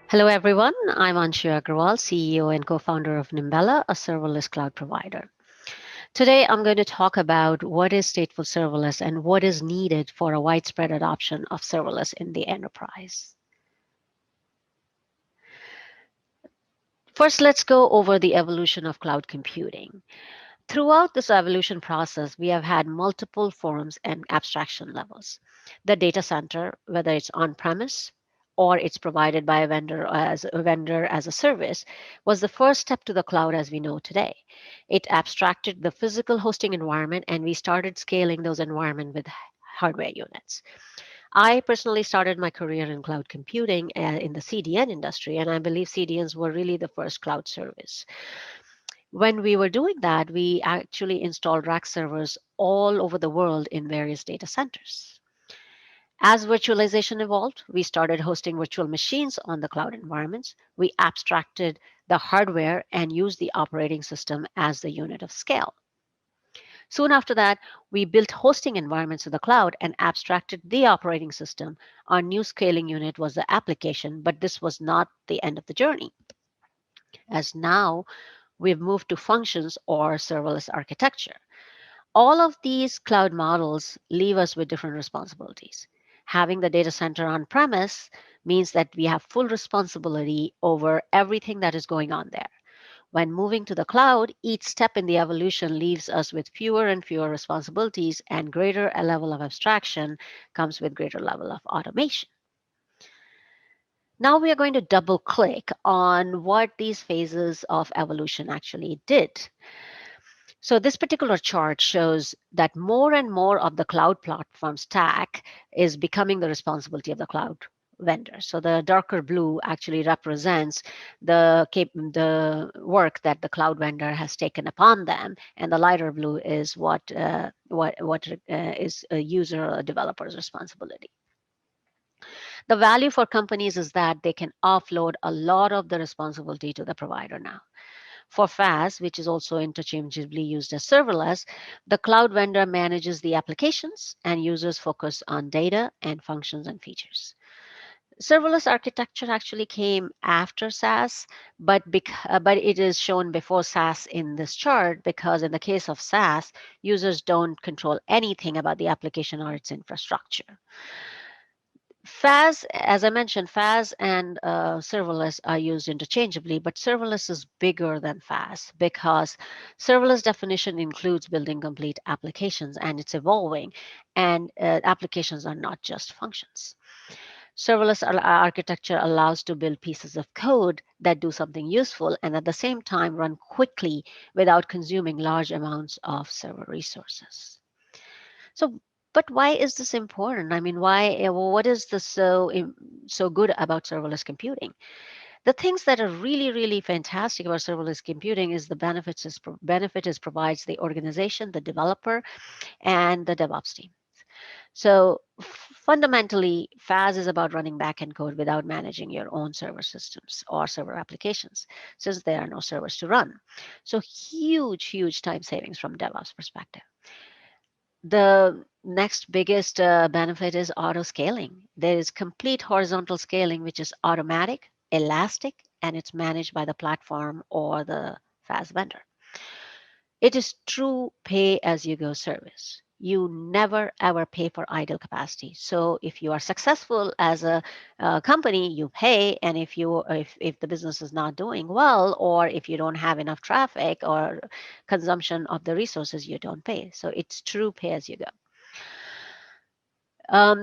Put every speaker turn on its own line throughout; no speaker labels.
Hello, everyone. I'm Anshu Agarwal, CEO and co-founder of Nimbella, a serverless cloud provider. Today, I'm going to talk about what is stateful serverless and what is needed for a widespread adoption of serverless in the enterprise. First, let's go over the evolution of cloud computing. Throughout this evolution process, we have had multiple forms and abstraction levels. The data center, whether it's on-premise or it's provided by a vendor as a service, was the first step to the cloud as we know today. It abstracted the physical hosting environment, and we started scaling those environments with hardware units. I personally started my career in cloud computing in the CDN industry, and I believe CDNs were really the first cloud service. When we were doing that, we actually installed rack servers all over the world in various data centers. As virtualization evolved, we started hosting virtual machines on the cloud environments. We abstracted the hardware and used the operating system as the unit of scale. Soon after that, we built hosting environments in the cloud and abstracted the operating system. Our new scaling unit was the application, but this was not the end of the journey, as now we've moved to functions or serverless architecture. All of these cloud models leave us with different responsibilities. Having the data center on premise means that we have full responsibility over everything that is going on there. When moving to the cloud, each step in the evolution leaves us with fewer and fewer responsibilities, and greater a level of abstraction comes with greater level of automation. Now we are going to double click on what these phases of evolution actually did. So this particular chart shows that more and more of the cloud platform stack is becoming the responsibility of the cloud vendor. So the darker blue actually represents the work that the cloud vendor has taken upon them, and the lighter blue is what is a user or a developer's responsibility. The value for companies is that they can offload a lot of the responsibility to the provider now. For FaaS, which is also interchangeably used as serverless, the cloud vendor manages the applications and users focus on data and functions and features. Serverless architecture actually came after SaaS, but it is shown before SaaS in this chart because in the case of SaaS, users don't control anything about the application or its infrastructure. FaaS, as I mentioned, FaaS and serverless are used interchangeably, but serverless is bigger than FaaS because serverless definition includes building complete applications and it's evolving, and applications are not just functions. Serverless architecture allows to build pieces of code that do something useful and at the same time run quickly without consuming large amounts of server resources. So, but why is this important? I mean, what is this so good about serverless computing? The things that are really, really fantastic about serverless computing is the benefit is provides the organization, the developer, and the DevOps team. So fundamentally, FaaS is about running backend code without managing your own server systems or server applications, since there are no servers to run. So huge time savings from DevOps perspective. The next biggest benefit is auto scaling. There is complete horizontal scaling, which is automatic, elastic, and it's managed by the platform or the FaaS vendor. It is true pay as you go service. You never ever pay for idle capacity. So if you are successful as a company, you pay, and if the business is not doing well, or if you don't have enough traffic or consumption of the resources, you don't pay. So it's true pay as you go.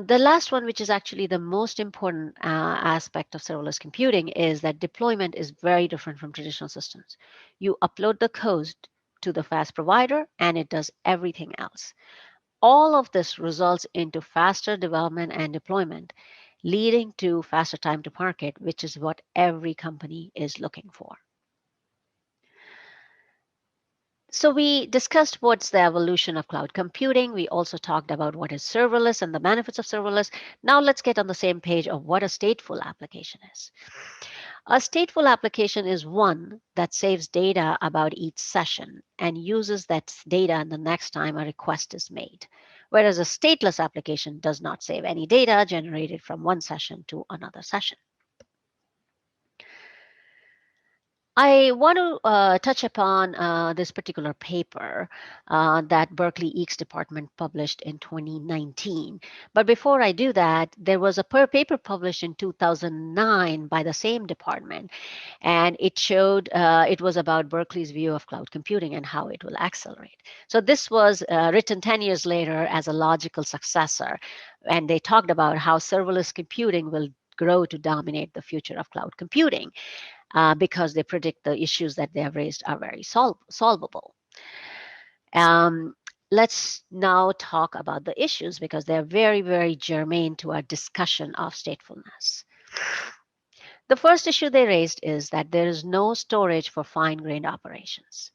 The last one, which is actually the most important aspect of serverless computing, is that deployment is very different from traditional systems. You upload the code to the FaaS provider, and it does everything else. All of this results into faster development and deployment, leading to faster time to market, which is what every company is looking for. So we discussed what's the evolution of cloud computing. We also talked about what is serverless and the benefits of serverless. Now let's get on the same page of what a stateful application is. A stateful application is one that saves data about each session and uses that data the next time a request is made, whereas a stateless application does not save any data generated from one session to another session. I want to touch upon this particular paper that Berkeley Eakes Department published in 2019. But before I do that, there was a paper published in 2009 by the same department, and it showed it was about Berkeley's view of cloud computing and how it will accelerate. So this was written 10 years later as a logical successor, and they talked about how serverless computing will grow to dominate the future of cloud computing because they predict the issues that they have raised are very solvable. Um, let's now talk about the issues because they're very, very germane to our discussion of statefulness. The first issue they raised is that there is no storage for fine-grained operations.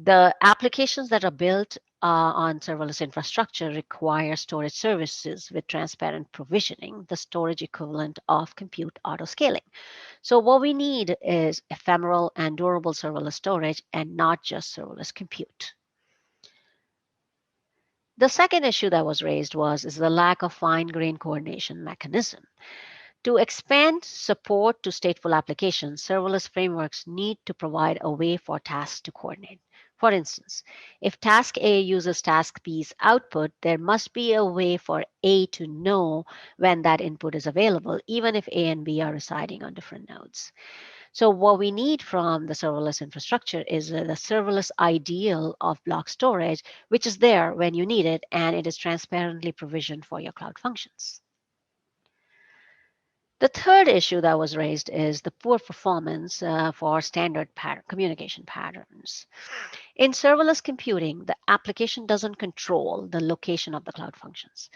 The applications that are built on serverless infrastructure require storage services with transparent provisioning, the storage equivalent of compute autoscaling. So what we need is ephemeral and durable serverless storage and not just serverless compute. The second issue that was raised is the lack of fine-grained coordination mechanism. To expand support to stateful applications, serverless frameworks need to provide a way for tasks to coordinate. For instance, if task A uses task B's output, there must be a way for A to know when that input is available, even if A and B are residing on different nodes. So what we need from the serverless infrastructure is the serverless ideal of block storage, which is there when you need it, and it is transparently provisioned for your cloud functions. The third issue that was raised is the poor performance for standard communication patterns. In serverless computing, the application doesn't control the location of the cloud functions.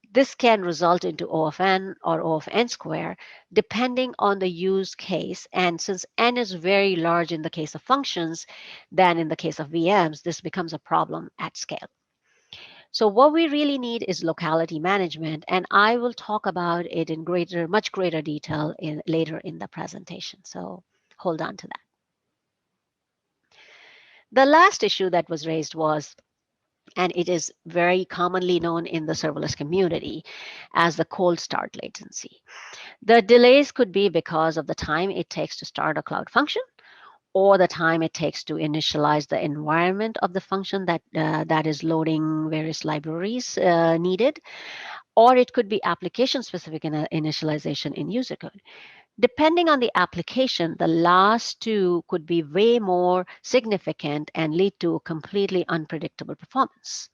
This can result into O of n or O of n square, depending on the use case. And since n is very large in the case of functions than in the case of VMs, this becomes a problem at scale. So what we really need is locality management, and I will talk about it in much greater detail later in the presentation. So hold on to that. The last issue that was raised was, and it is very commonly known in the serverless community as the cold start latency. The delays could be because of the time it takes to start a cloud function or the time it takes to initialize the environment of the function that is loading various libraries needed, or it could be application-specific initialization in user code. Depending on the application, the last two could be way more significant and lead to completely unpredictable performance.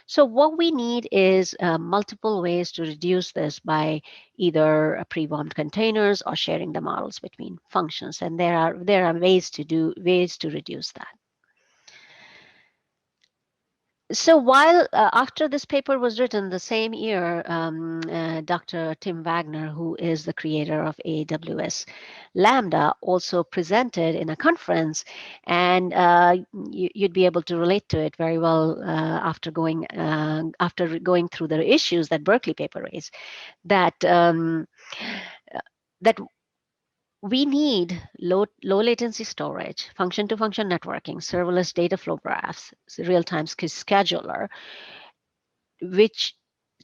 So what we need is multiple ways to reduce this by either pre-warmed containers or sharing the models between functions. And there are ways to reduce that. So while after this paper was written the same year, Dr. Tim Wagner, who is the creator of AWS Lambda, also presented in a conference, and you'd be able to relate to it very well after going through the issues that Berkeley paper raised. That we need low latency storage, function to function networking, serverless data flow graphs, real-time scheduler, which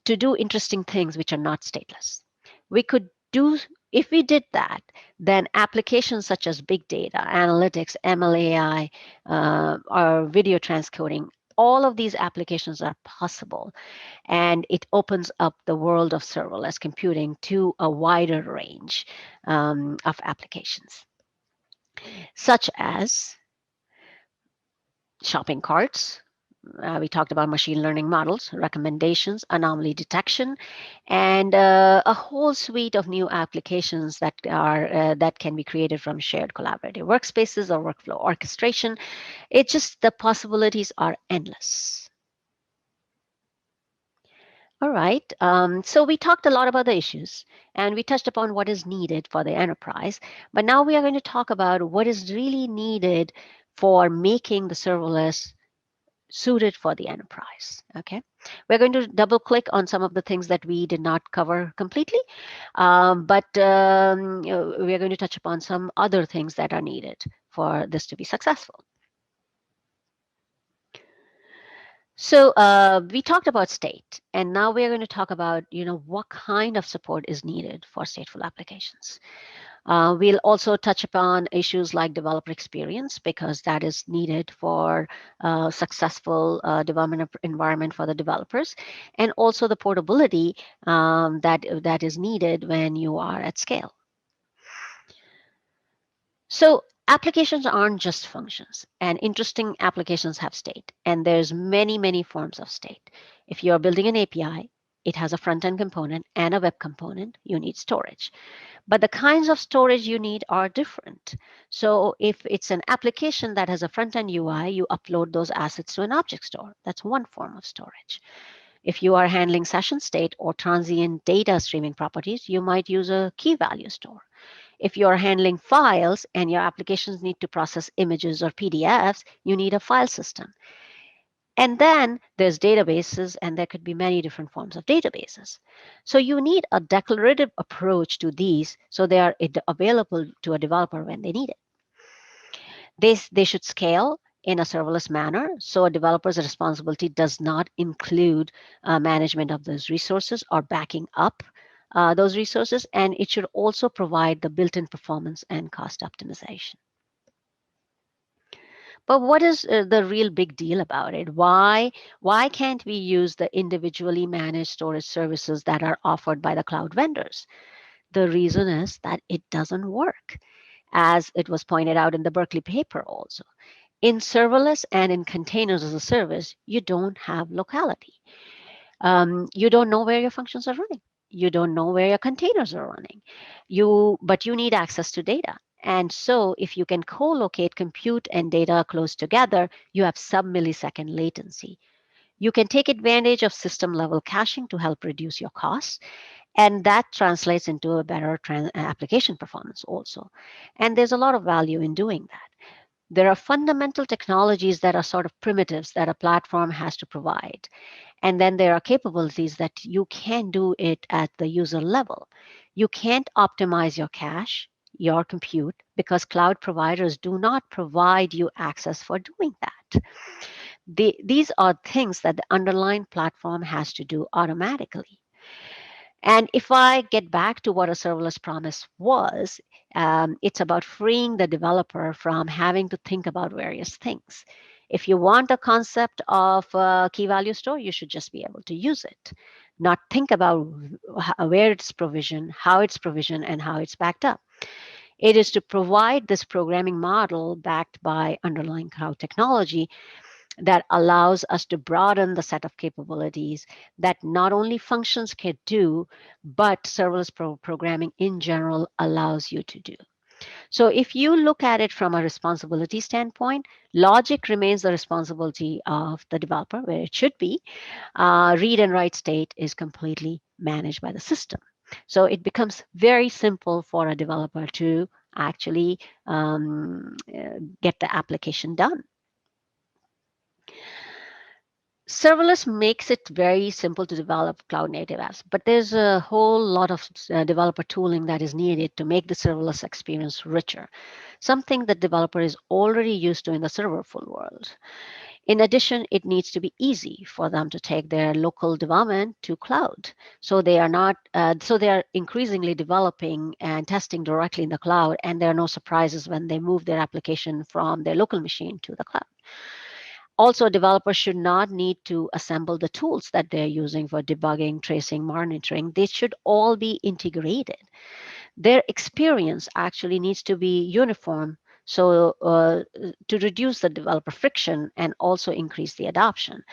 to do interesting things which are not stateless. We could do, if we did that, then applications such as big data, analytics, MLAI, or video transcoding, all of these applications are possible. And it opens up the world of serverless computing to a wider range of applications, such as shopping carts. We talked about machine learning models, recommendations, anomaly detection, and a whole suite of new applications that can be created from shared collaborative workspaces or workflow orchestration. It just, the possibilities are endless. All right, so we talked a lot about the issues and we touched upon what is needed for the enterprise, but now we are going to talk about what is really needed for making the serverless suited for the enterprise. Okay, we're going to double click on some of the things that we did not cover completely, but we're going to touch upon some other things that are needed for this to be successful. So we talked about state, and now we're going to talk about what kind of support is needed for stateful applications. We'll also touch upon issues like developer experience because that is needed for successful development environment for the developers, and also the portability that is needed when you are at scale. So applications aren't just functions, and interesting applications have state, and there's many forms of state. If you're building an API, it has a front-end component and a web component, you need storage. But the kinds of storage you need are different. So if it's an application that has a front-end UI, you upload those assets to an object store. That's one form of storage. If you are handling session state or transient data streaming properties, you might use a key value store. If you're handling files and your applications need to process images or PDFs, you need a file system. And then there's databases, and there could be many different forms of databases. So you need a declarative approach to these so they are available to a developer when they need it. They should scale in a serverless manner, so a developer's responsibility does not include management of those resources or backing up those resources, and it should also provide the built-in performance and cost optimization. But what is the real big deal about it? Why can't we use the individually managed storage services that are offered by the cloud vendors? The reason is that it doesn't work, as it was pointed out in the Berkeley paper also. In serverless and in containers as a service, you don't have locality. You don't know where your functions are running. You don't know where your containers are running. But you need access to data. And so if you can co-locate compute and data close together, you have sub-millisecond latency. You can take advantage of system level caching to help reduce your costs. And that translates into a better application performance also. And there's a lot of value in doing that. There are fundamental technologies that are sort of primitives that a platform has to provide. And then there are capabilities that you can do it at the user level. You can't optimize your cache, your compute, because cloud providers do not provide you access for doing that. These are things that the underlying platform has to do automatically. And if I get back to what a serverless promise was, it's about freeing the developer from having to think about various things. If you want a concept of a key value store, you should just be able to use it, not think about where it's provisioned, and how it's backed up. It is to provide this programming model backed by underlying cloud technology that allows us to broaden the set of capabilities that not only functions can do, but serverless programming in general allows you to do. So if you look at it from a responsibility standpoint, logic remains the responsibility of the developer, where it should be. Read and write state is completely managed by the system. So it becomes very simple for a developer to actually get the application done. Serverless makes it very simple to develop cloud native apps, but there's a whole lot of developer tooling that is needed to make the serverless experience richer, something that developer is already used to in the serverful world. In addition, it needs to be easy for them to take their local development to cloud. So they are increasingly developing and testing directly in the cloud, and there are no surprises when they move their application from their local machine to the cloud. Also, developers should not need to assemble the tools that they're using for debugging, tracing, monitoring. They should all be integrated. Their experience actually needs to be uniform so to reduce the developer friction and also increase the adoption.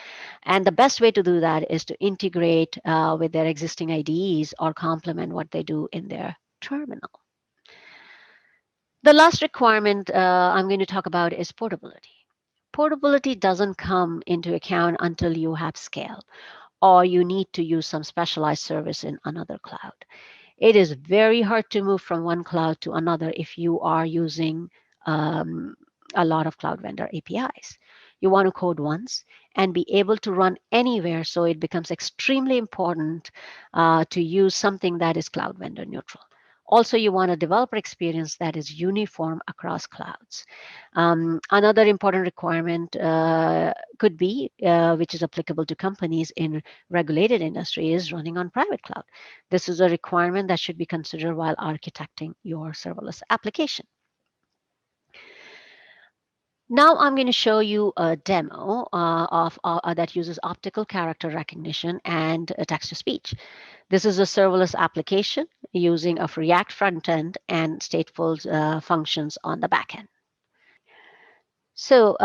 And the best way to do that is to integrate with their existing IDEs or complement what they do in their terminal. The last requirement I'm going to talk about is portability. Portability doesn't come into account until you have scale or you need to use some specialized service in another cloud. It is very hard to move from one cloud to another if you are using a lot of cloud vendor APIs. You want to code once and be able to run anywhere, so it becomes extremely important to use something that is cloud vendor neutral. Also, you want a developer experience that is uniform across clouds. Another important requirement could be, which is applicable to companies in regulated industry, is running on private cloud. This is a requirement that should be considered while architecting your serverless application. Now I'm going to show you a demo that uses optical character recognition and text-to-speech. This is a serverless application using a React front end and stateful functions on the back end. So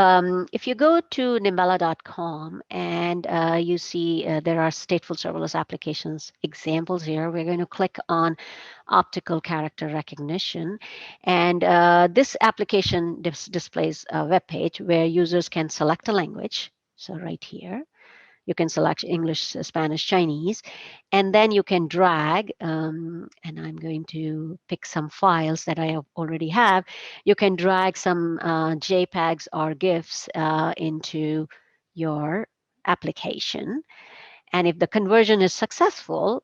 if you go to nimbella.com and you see there are stateful serverless applications examples here, we're going to click on optical character recognition. And this application displays a web page where users can select a language. So right here, you can select English, Spanish, Chinese, and then you can drag, and I'm going to pick some files that I already have. You can drag some JPEGs or GIFs into your application. And if the conversion is successful,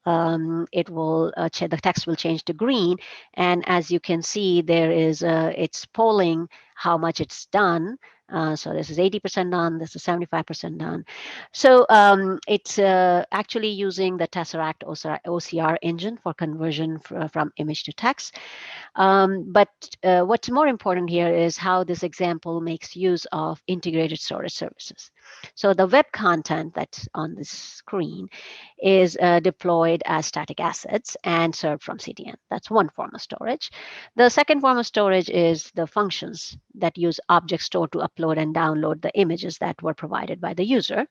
it will the text will change to green. And as you can see, there is it's polling how much it's done. So this is 80% done. This is 75% done. So it's actually using the Tesseract OCR engine for conversion from image to text. But what's more important here is how this example makes use of integrated storage services. So the web content that's on the screen is deployed as static assets and served from CDN. That's one form of storage. The second form of storage is the functions that use object store to upload and download the images that were provided by the user.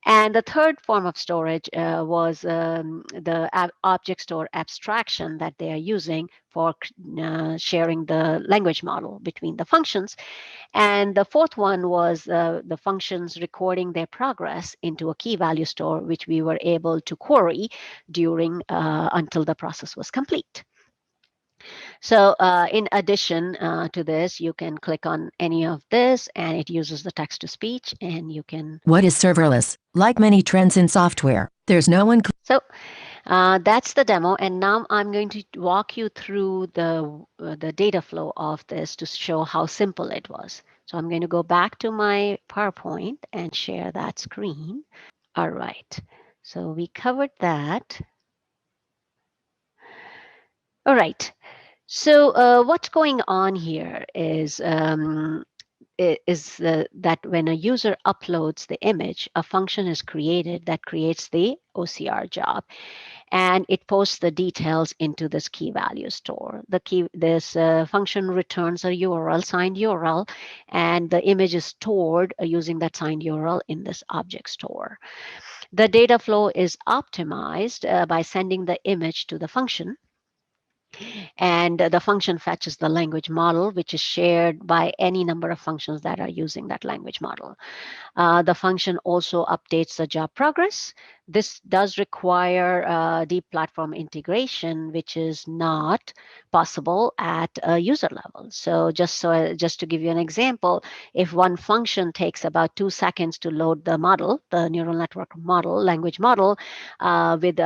And the third form of storage was the object store abstraction that they are using for sharing the language model between the functions. And the fourth one was the functions recording their progress into a key value store, which we were able to query during until the process was complete. So in addition to this, you can click on any of this and it uses the text to speech and you can.
What is serverless? Like many trends in software, there's no one.
So that's the demo. And now I'm going to walk you through the data flow of this to show how simple it was. So I'm going to go back to my PowerPoint and share that screen. All right. So we covered that. All right. So what's going on here is that when a user uploads the image, a function is created that creates the OCR job, and it posts the details into this key value store. This function returns a URL, signed URL, and the image is stored using that signed URL in this object store. The data flow is optimized by sending the image to the function. And the function fetches the language model, which is shared by any number of functions that are using that language model. The function also updates the job progress. This does require deep platform integration, which is not possible at a user level. So just to give you an example, if one function takes about 2 seconds to load the model, the neural network model, language model, with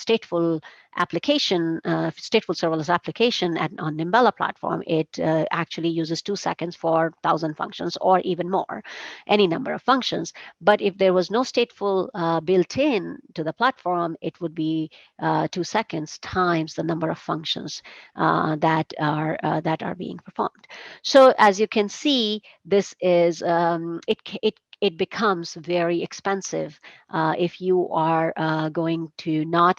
stateful application, stateful serverless application on Nimbella platform, it actually uses 2 seconds for 1,000 functions or even more, any number of functions. But if there was no stateful built in to the platform, it would be 2 seconds times the number of functions that are being performed. So as you can see, this is it becomes very expensive if you are going to not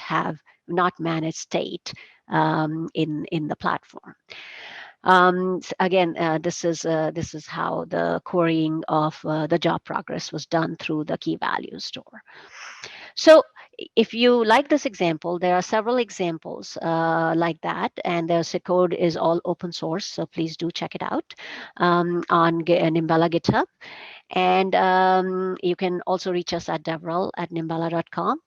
manage state in the platform. Again, this is how the querying of the job progress was done through the key value store. So if you like this example, there are several examples like that, and the code is all open source, so please do check it out on Nimbella GitHub. And you can also reach us at devrel@nimbella.com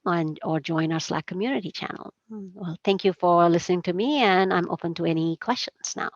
or join our Slack community channel. Well, thank you for listening to me, and I'm open to any questions now.